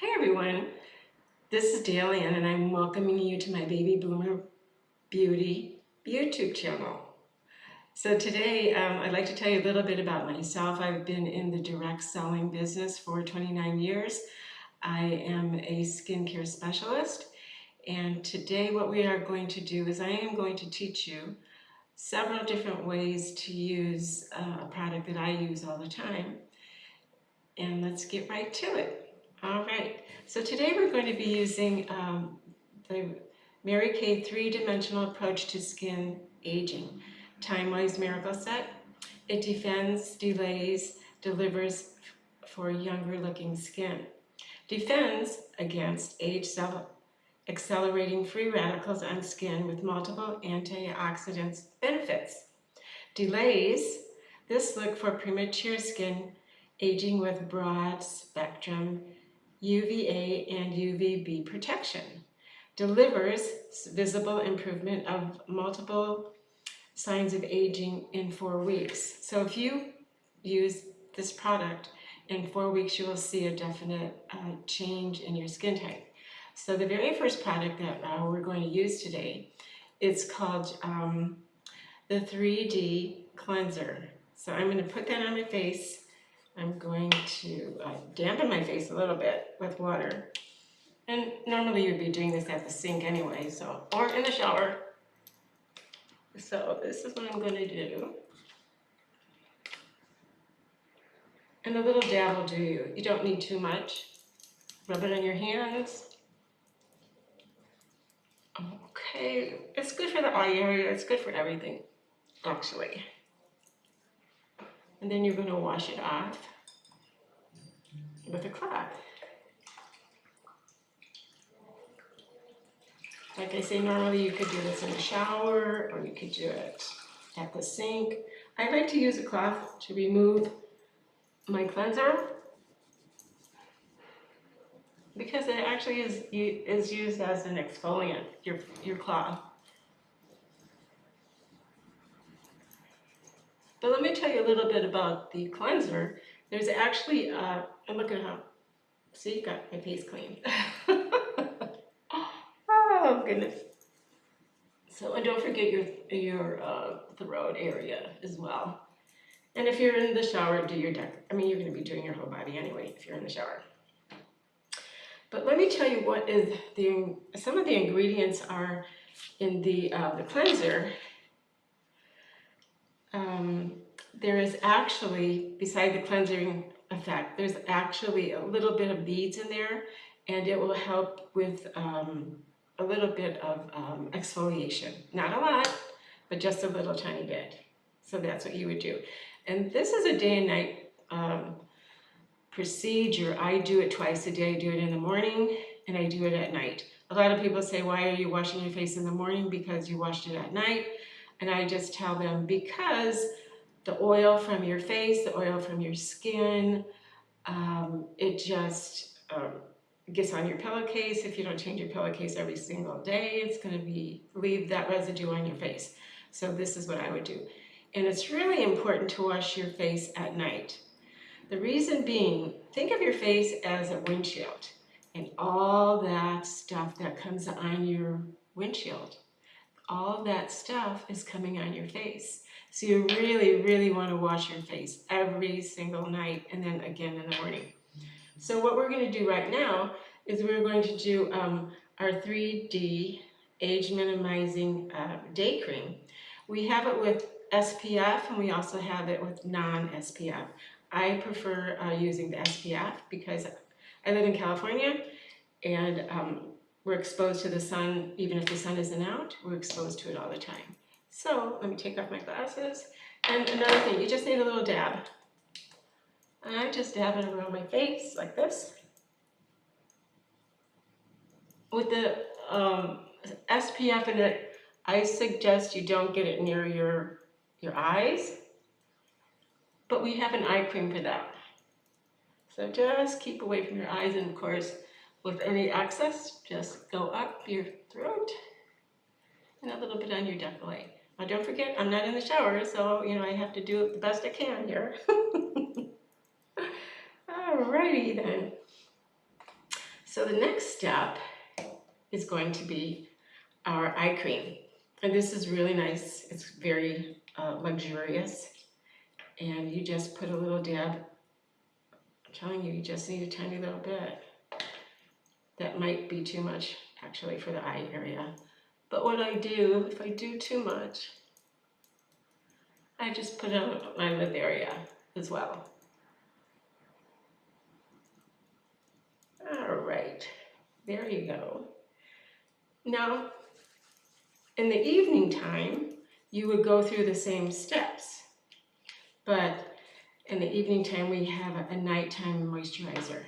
Hi everyone, this is Dalian and I'm welcoming you to my Baby Boomer Beauty YouTube channel. So today I'd like to tell you a little bit about myself. I've been in the direct selling business for 29 years. I am a skincare specialist, and today what we are going to do is I am going to teach you several different ways to use a product that I use all the time. And let's get right to it. All right, so today we're going to be using the Mary Kay three-dimensional approach to skin aging. Time-Wise Miracle Set. It defends, delays, delivers for younger looking skin. Defends against age-accelerating free radicals on skin with multiple antioxidants benefits. Delays this look for premature skin aging with broad spectrum UVA and UVB protection. Delivers visible improvement of multiple signs of aging in 4 weeks. So if you use this product in 4 weeks, you will see a definite change in your skin type. So the very first product that we're going to use today is called the 3D Cleanser. So I'm going to put that on my face. I'm going to dampen my face a little bit with water. And normally you'd be doing this at the sink anyway, or in the shower. So this is what I'm going to do. And a little dab will do you. You don't need too much. Rub it on your hands. Okay, it's good for the eye area. It's good for everything, actually. And then you're going to wash it off with a cloth. Like I say, normally you could do this in the shower or you could do it at the sink. I like to use a cloth to remove my cleanser because it actually is used as an exfoliant, your cloth. But let me tell you a little bit about the cleanser. There's actually, and look at how, see, got my face clean. Oh goodness. So, and don't forget your throat area as well. And if you're in the shower, do your you're going to be doing your whole body anyway if you're in the shower. But let me tell you what is some of the ingredients are in the cleanser. There is actually, beside the cleansing effect, there's actually a little bit of beads in there, and it will help with a little bit of exfoliation. Not a lot, but just a little tiny bit. So that's what you would do. And this is a day and night procedure. I do it twice a day. I do it in the morning and I do it at night. A lot of people say, why are you washing your face in the morning? Because you washed it at night. And I just tell them, because the oil from your face, the oil from your skin, it just gets on your pillowcase. If you don't change your pillowcase every single day, it's going to leave that residue on your face. So this is what I would do. And it's really important to wash your face at night. The reason being, think of your face as a windshield and all that stuff that comes on your windshield. All that stuff is coming on your face. So you really, really want to wash your face every single night and then again in the morning. So what we're going to do right now is we're going to do our 3D Age Minimizing Day Cream. We have it with SPF and we also have it with non-SPF. I prefer using the SPF because I live in California and we're exposed to the sun. Even if the sun isn't out, we're exposed to it all the time. So let me take off my glasses. And another thing, you just need a little dab. And I just dab it around my face like this. With the SPF in it, I suggest you don't get it near your eyes, but we have an eye cream for that. So just keep away from your eyes, and of course, with any excess, just go up your throat and a little bit on your décolleté. Now don't forget, I'm not in the shower, so I have to do it the best I can here. Alrighty then. So the next step is going to be our eye cream. And this is really nice. It's very luxurious. And you just put a little dab. I'm telling you, you just need a tiny little bit. That might be too much, actually, for the eye area. But what I do, if I do too much, I just put it on my lip area as well. All right, there you go. Now, in the evening time, you would go through the same steps, but in the evening time, we have a nighttime moisturizer.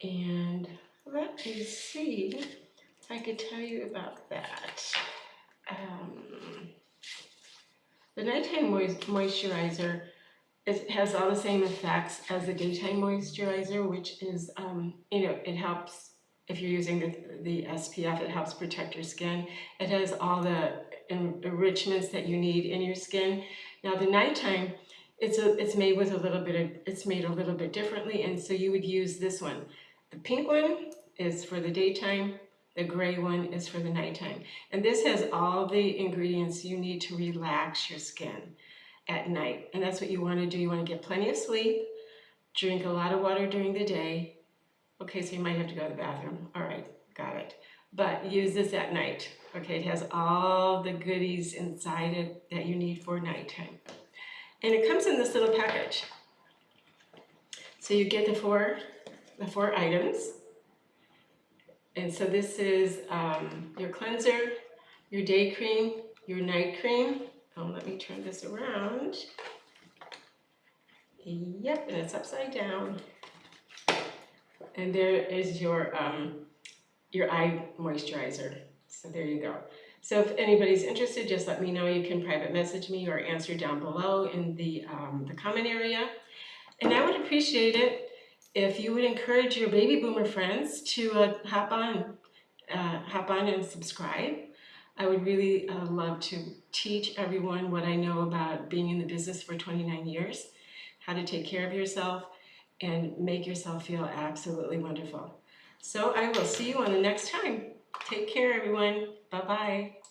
And let me see if I could tell you about that. The nighttime moisturizer, it has all the same effects as the daytime moisturizer, which is, it helps if you're using the SPF, it helps protect your skin. It has all the enrichments that you need in your skin. Now the nighttime, it's made with it's made a little bit differently, and so you would use this one. The pink one is for the daytime. The gray one is for the nighttime. And this has all the ingredients you need to relax your skin at night. And that's what you want to do. You want to get plenty of sleep, drink a lot of water during the day. Okay, so you might have to go to the bathroom. All right, got it. But use this at night. Okay, it has all the goodies inside it that you need for nighttime. And it comes in this little package. So you get the four items. And so this is your cleanser, your day cream, your night cream. Let me turn this around. Yep, and it's upside down. And there is your eye moisturizer. So there you go. So if anybody's interested, just let me know. You can private message me or answer down below in the comment area. And I would appreciate it if you would encourage your baby boomer friends to hop on and subscribe. I would really love to teach everyone what I know about being in the business for 29 years, how to take care of yourself and make yourself feel absolutely wonderful. So I will see you on the next time. Take care, everyone. Bye-bye.